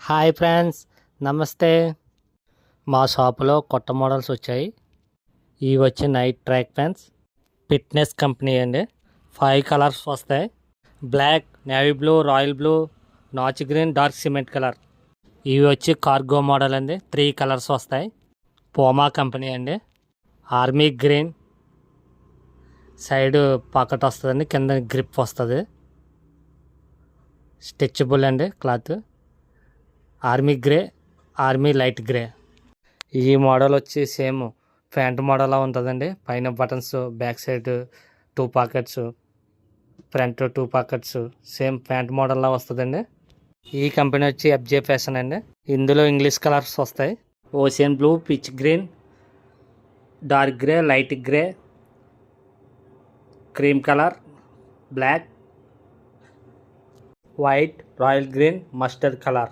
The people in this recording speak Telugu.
హాయ్ ఫ్రెండ్స్, నమస్తే. మా షాపులో కొత్త మోడల్స్ వచ్చాయి. ఇవి వచ్చి night track pants, fitness company అండి. 5 కలర్స్ వస్తాయి: black, navy blue, royal blue, నాచ్ గ్రీన్, డార్క్ సిమెంట్ కలర్. ఇవి వచ్చి కార్గో మోడల్ అండి. 3 కలర్స్ వస్తాయి. పోమా కంపెనీ అండి. ఆర్మీ గ్రీన్, సైడ్ పాకెట్ వస్తుందండి, కింద గ్రిప్ వస్తుంది. స్ట్రెచబుల్ అండి cloth. Army grey, army light grey. ఈ మోడల్ వచ్చి సేమ్ ప్యాంట్ మోడల్లా ఉంటుందండి. పైన buttons, back side 2 pockets, front 2 pockets, same pant మోడల్లా వస్తుందండి. ఈ కంపెనీ వచ్చి ఎఫ్జే ఫ్యాషన్ అండి. ఇందులో ఇంగ్లీష్ కలర్స్ వస్తాయి: ocean blue, peach green, dark grey, light grey, cream colour, black, white, royal green, mustard colour.